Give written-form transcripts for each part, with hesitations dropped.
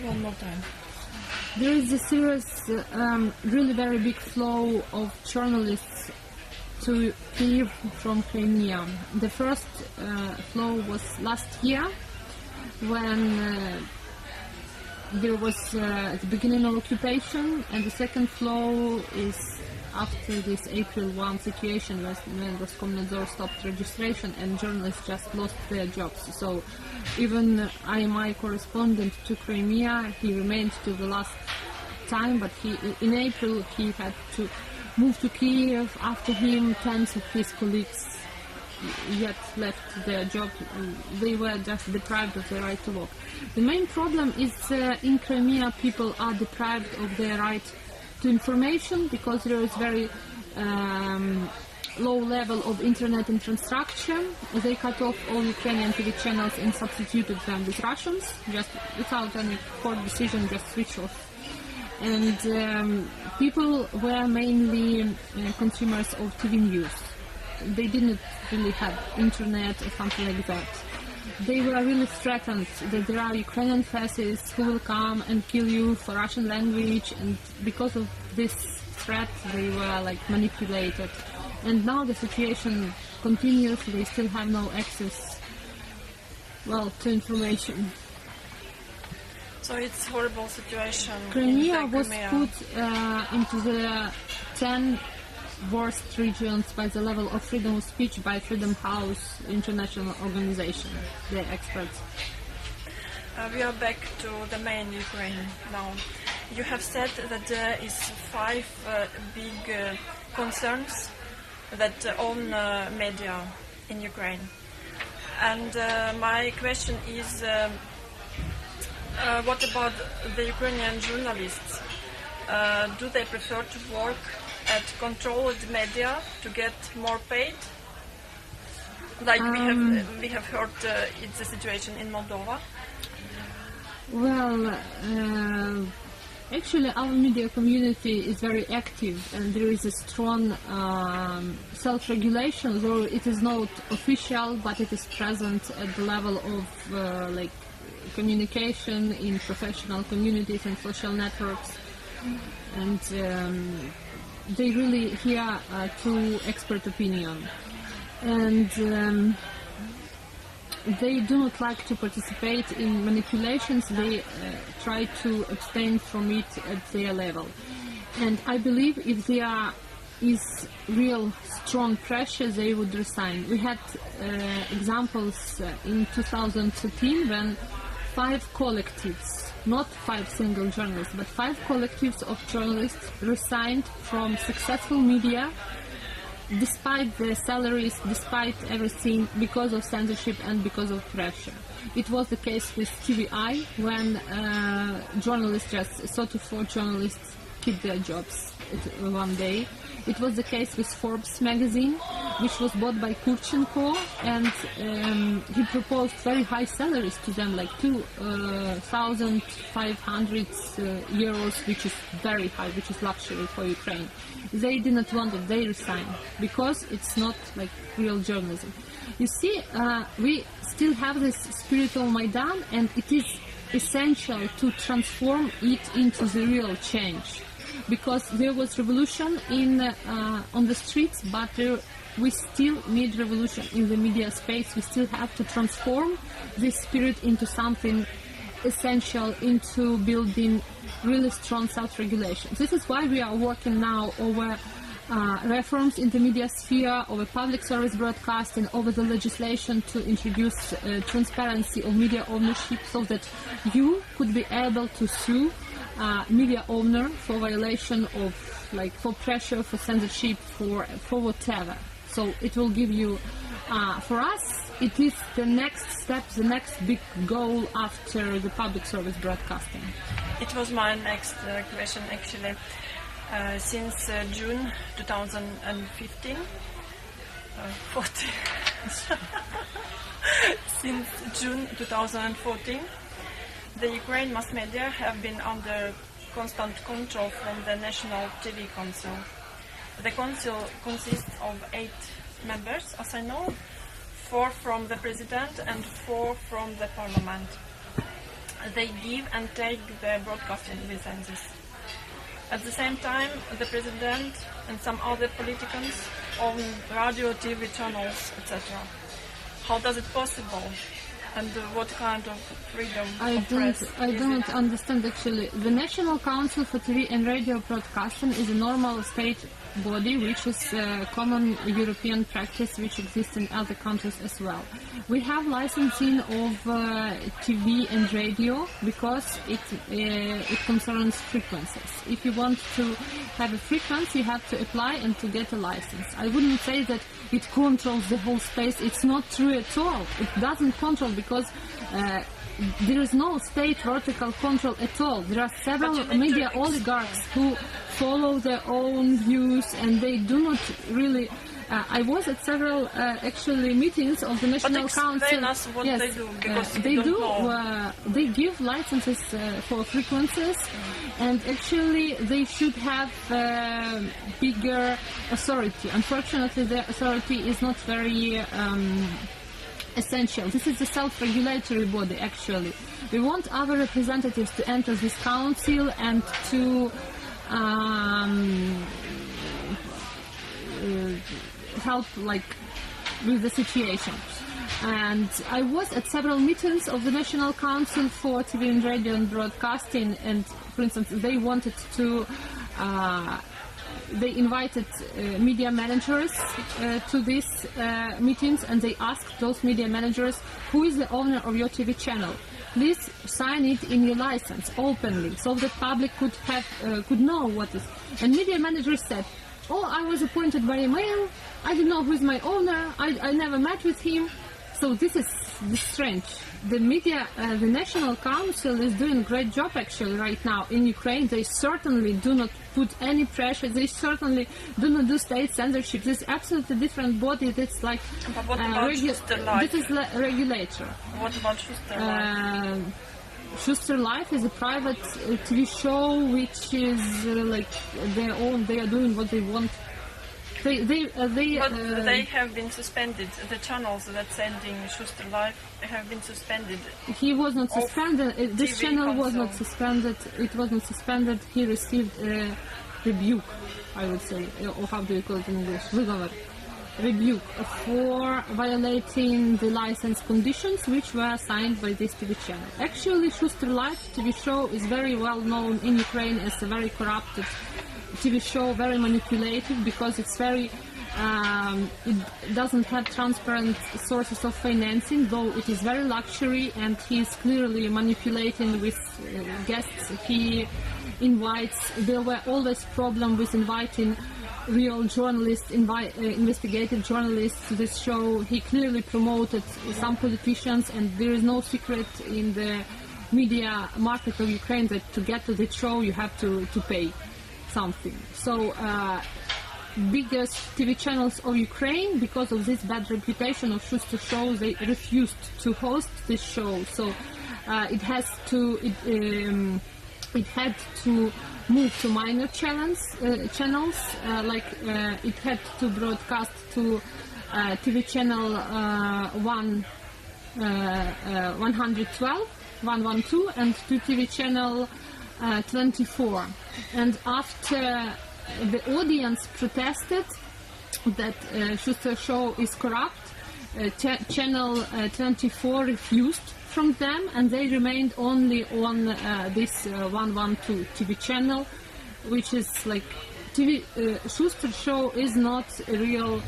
one more time. There is a serious, really very big flow of journalists to Kiev from Crimea. The first flow was last year, when there was the beginning of occupation, and the second flow is after this April 1 situation when Roskomnadzor stopped registration and journalists just lost their jobs. So even IMI correspondent to Crimea, he remained to the last time, but in April he had to move to Kiev. After him, tens of his colleagues yet left their job. They were just deprived of the right to work. The main problem is in Crimea people are deprived of their right to information because there is very low level of internet infrastructure. They cut off all Ukrainian TV channels and substituted them with Russians, just without any court decision, just switch off. And people were mainly consumers of TV news. They didn't really have internet or something like that. They were really threatened that there are Ukrainian fascists who will come and kill you for Russian language, and because of this threat they were like manipulated. And now the situation continues. They still have no access, well, to information. So it's a horrible situation. Crimea was put into the 10 worst regions by the level of freedom of speech by Freedom House international organization, the experts. We are back to the main Ukraine now. You have said that there is 5 big concerns that own media in Ukraine. And my question is, what about the Ukrainian journalists? Do they prefer to work at controlled media to get more paid? Like we have heard it's the situation in Moldova. Well, actually our media community is very active, and there is a strong self-regulation, though it is not official, but it is present at the level of like communication in professional communities and social networks. And they really hear to expert opinion, and they do not like to participate in manipulations. They try to abstain from it at their level. And I believe if there is real strong pressure, they would resign. We had examples in 2013 when 5 collectives, not 5 single journalists, but 5 collectives of journalists resigned from successful media despite their salaries, despite everything, because of censorship and because of pressure. It was the case with TVI when journalists, just 34 journalists, quit their jobs one day. It was the case with Forbes magazine, which was bought by Poroshenko, and he proposed very high salaries to them, like 2,500 euros, which is very high, which is luxury for Ukraine. They did not want it, they resigned, because it's not like real journalism. You see, we still have this spirit of Maidan, and it is essential to transform it into the real change. Because there was revolution on the streets, but we still need revolution in the media space. We still have to transform this spirit into something essential, into building really strong self-regulation. This is why we are working now over reforms in the media sphere, over public service broadcasting, over the legislation to introduce transparency of media ownership, so that you could be able to sue media owner for violation of, like, for pressure, for censorship, for whatever. So it will give you, for us, it is the next step, the next big goal after the public service broadcasting. It was my next question, actually. Since June 2015, since June 2014, the Ukraine mass media have been under constant control from the National TV Council. The council consists of 8 members, as I know, 4 from the president and 4 from the parliament. they give and take the broadcasting licenses. At the same time, the president and some other politicians own radio, TV channels, etc. How does it possible? And what kind of freedom of press I don't understand actually. The National Council for TV and Radio Broadcasting is a normal state body, which is a common European practice which exists in other countries as well. We have licensing of TV and radio because it concerns frequencies. If you want to have a frequency, you have to apply and to get a license. I wouldn't say that it controls the whole space. It's not true at all. It doesn't control because there is no state vertical control at all. There are several media oligarchs who follow their own views, and they do not really. I was at several actually meetings of the National Council. Explain us what they do, because they give licenses for frequencies, and actually they should have bigger authority. Unfortunately, the authority is not very essential. This is a self-regulatory body, actually. We want our representatives to enter this council and to help with the situation. And I was at several meetings of the National Council for TV and Radio and Broadcasting, and for instance they wanted to they invited media managers to these meetings, and they asked those media managers, who is the owner of your TV channel? Please sign it in your license openly, so the public could know what is. And media managers said, oh, I was appointed by email, I don't know who is my owner, I never met with him. So this is strange. The media, the National Council is doing a great job actually right now in Ukraine. They certainly do not put any pressure. They certainly do not do state censorship. This is absolutely different body. That's like this is regulator. What about Shuster Life? Shuster Life is a private TV show which is like their own. They are doing what they want. But they have been suspended. The channels that sending Shuster Live have been suspended. He was not suspended. This TV channel was console. not suspended. It was not suspended. He received a rebuke, I would say, or how do you call it in English? Rebuke for violating the license conditions which were signed by this TV channel. Actually, Shuster Live TV show is very well known in Ukraine as a very corrupted TV show, very manipulative, because it's very it doesn't have transparent sources of financing, though it is very luxury, and he is clearly manipulating with guests he invites. There were always problems with inviting real journalists, investigative journalists to this show. He clearly promoted some politicians, and there is no secret in the media market of Ukraine that to get to the show you have to pay something. So biggest TV channels of Ukraine, because of this bad reputation of Shuster show, they refused to host this show. So it had to move to minor channels. It had to broadcast to TV channel 112, 112, and to TV channel 24. And after the audience protested that Shuster show is corrupt, channel 24 refused from them, and they remained only on this 112 TV channel, which is like TV. Shuster show is not a real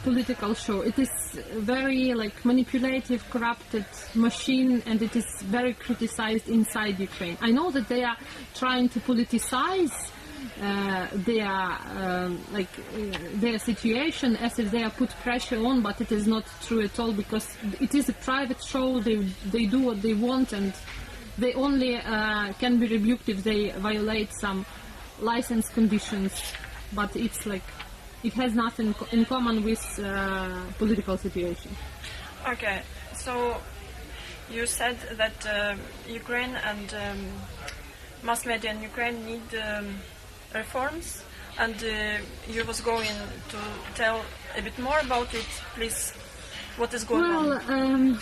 political show. It is very manipulative, corrupted machine, and it is very criticized inside Ukraine. I know that they are trying to politicize their situation as if they are put pressure on, but it is not true at all, because it is a private show. They do what they want, and they only can be rebuked if they violate some license conditions, but it's it has nothing in common with political situation. Okay, so you said that Ukraine and mass media in Ukraine need reforms, and you was going to tell a bit more about it. Please, what is going on?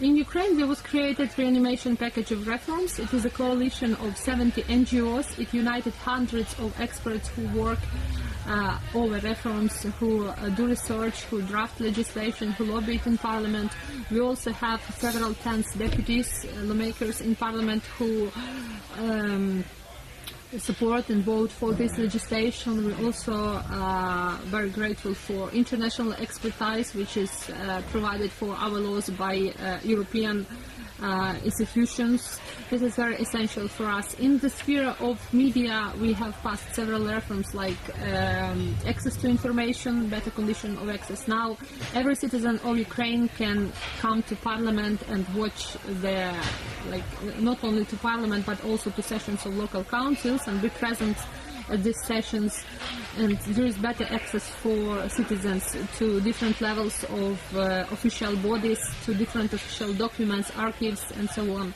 In Ukraine, there was created reanimation package of reforms. It is a coalition of 70 NGOs. It united hundreds of experts who work over reforms, who do research, who draft legislation, who lobby it in parliament. We also have several tens deputies, lawmakers in parliament who support and vote for this legislation. We also are very grateful for international expertise, which is provided for our laws by European institutions. This is very essential for us. In the sphere of media, we have passed several reforms like access to information, better condition of access. Now, every citizen of Ukraine can come to parliament and watch not only to parliament but also to sessions of local councils and be present at these sessions, and there is better access for citizens to different levels of official bodies, to different official documents, archives, and so on.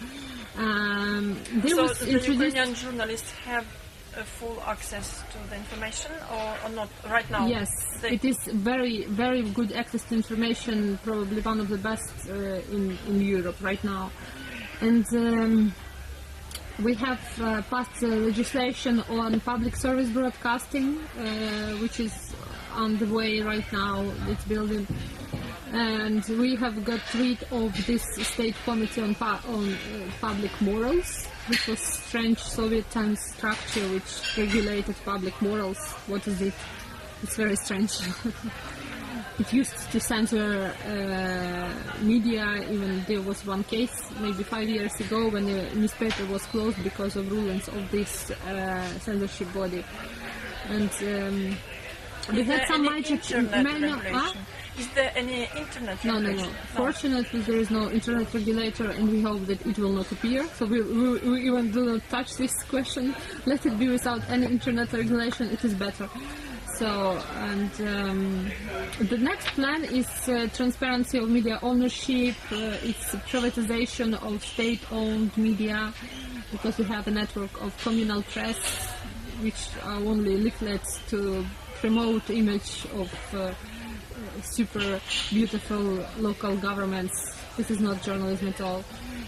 So the Ukrainian journalists have full access to the information or not right now? Yes, it is very, very good access to information, probably one of the best in Europe right now. And we have passed legislation on public service broadcasting, which is on the way right now. It's building, and we have got rid of this state committee on public morals, which was strange Soviet time structure which regulated public morals. What is it? It's very strange. It used to censor media. Even there was one case maybe 5 years ago when a newspaper was closed because of rulings of this censorship body. And we had some major Is there any internet regulation? No. Fortunately, there is no internet regulator, and we hope that it will not appear. So we even do not touch this question. Let it be without any internet regulation. It is better. So, and the next plan is transparency of media ownership. It's privatization of state-owned media, because we have a network of communal press, which are only leaflets to promote image of super beautiful local governments. This is not journalism at all.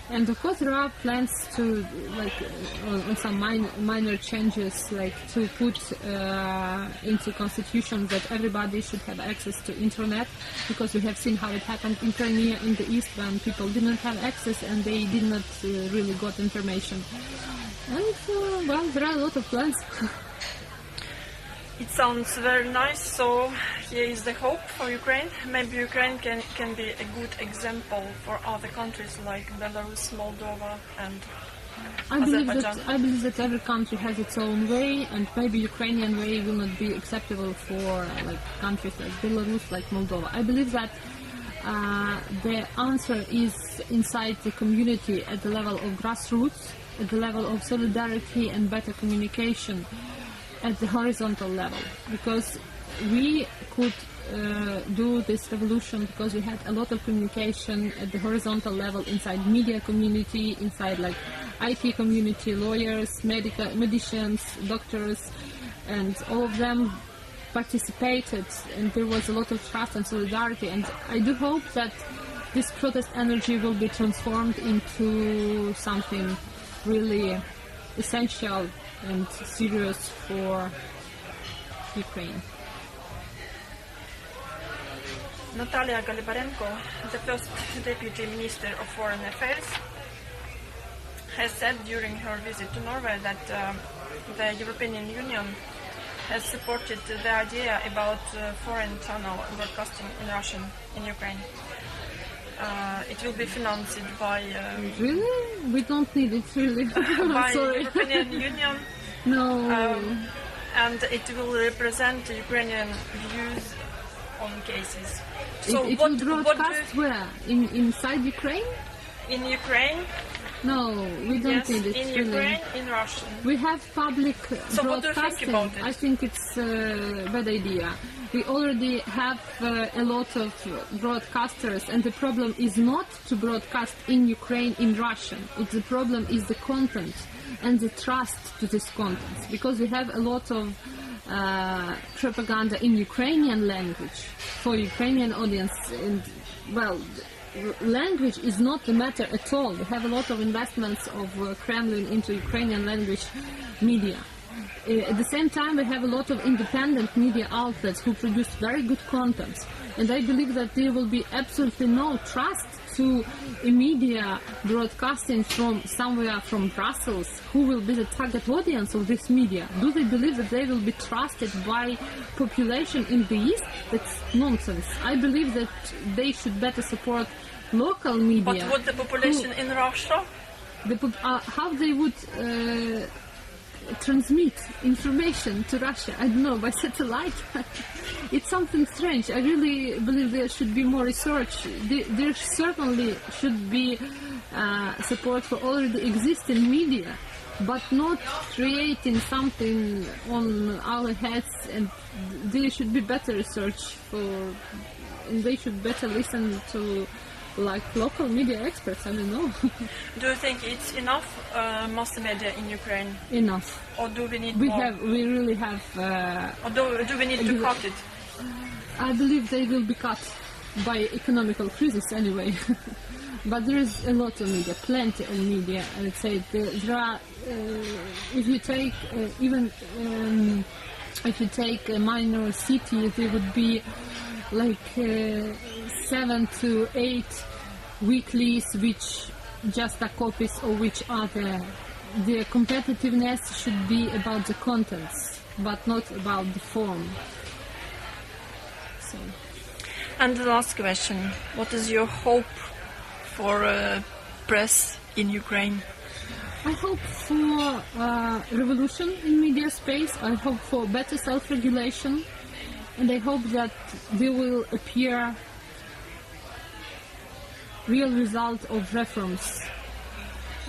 And of course there are plans to, on some minor changes, like to put into constitution that everybody should have access to internet, because we have seen how it happened in Crimea in the east when people didn't have access and they did not really got information. And well, there are a lot of plans. It sounds very nice. So here is the hope for Ukraine. Maybe Ukraine can be a good example for other countries like Belarus, Moldova, and Azerbaijan. I believe that every country has its own way, and maybe Ukrainian way will not be acceptable for countries like Belarus, like Moldova. I believe that the answer is inside the community, at the level of grassroots, at the level of solidarity and better communication, at the horizontal level, because we could do this revolution because we had a lot of communication at the horizontal level inside media community, inside IT community, lawyers, medicians, doctors, and all of them participated, and there was a lot of trust and solidarity. And I do hope that this protest energy will be transformed into something really essential and serious for Ukraine. Natalia Galibarenko, the first Deputy Minister of Foreign Affairs, has said during her visit to Norway that the European Union has supported the idea about foreign channel broadcasting in Russian in Ukraine. It will be financed by... Really? We don't need it, really. by Sorry. European Union. No. And it will represent Ukrainian views on cases. So it will broadcast where? Inside Ukraine? In Ukraine? No, we don't Yes, need it. in really. Ukraine, in Russian. We have public So what do you broadcasting. think about it? I think it's a bad idea. We already have a lot of broadcasters, and the problem is not to broadcast in Ukraine in Russian. The problem is the content and the trust to this content, because we have a lot of propaganda in Ukrainian language for Ukrainian audience, and well, language is not the matter at all. We have a lot of investments of Kremlin into Ukrainian language media. At the same time, we have a lot of independent media outlets who produce very good content. And I believe that there will be absolutely no trust to a media broadcasting from somewhere from Brussels. Who will be the target audience of this media? Do they believe that they will be trusted by population in the East? That's nonsense. I believe that they should better support local media. But would the population in Russia? How they would transmit information to Russia? I don't know, by satellite? It's something strange. I really believe there should be more research. There certainly should be support for already existing media, but not creating something on our heads. And there should be better research and they should better listen to local media experts. I don't know. Do you think it's enough mass media in Ukraine? Enough. Or do we need more? We really have. Or do we need to cut it? I believe they will be cut by economical crisis anyway. But there is a lot of media, plenty of media. I would say there are. If you take a minor city, there would be like 7 to 8 weeklies which just are copies of which other. The competitiveness should be about the contents, but not about the form. So. And the last question, what is your hope for press in Ukraine? I hope for revolution in media space. I hope for better self-regulation. And I hope that there will appear real result of reforms.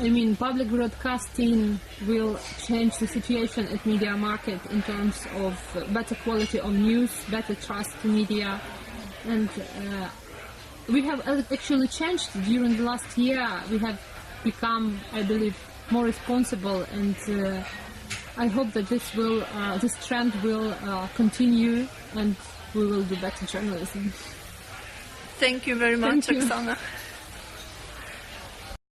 I mean, public broadcasting will change the situation at media market in terms of better quality of news, better trust to media. And we have actually changed during the last year. We have become, I believe, more responsible, and I hope that this trend will continue, and we will do better journalism. Thank you very much, Thank you. Oksana.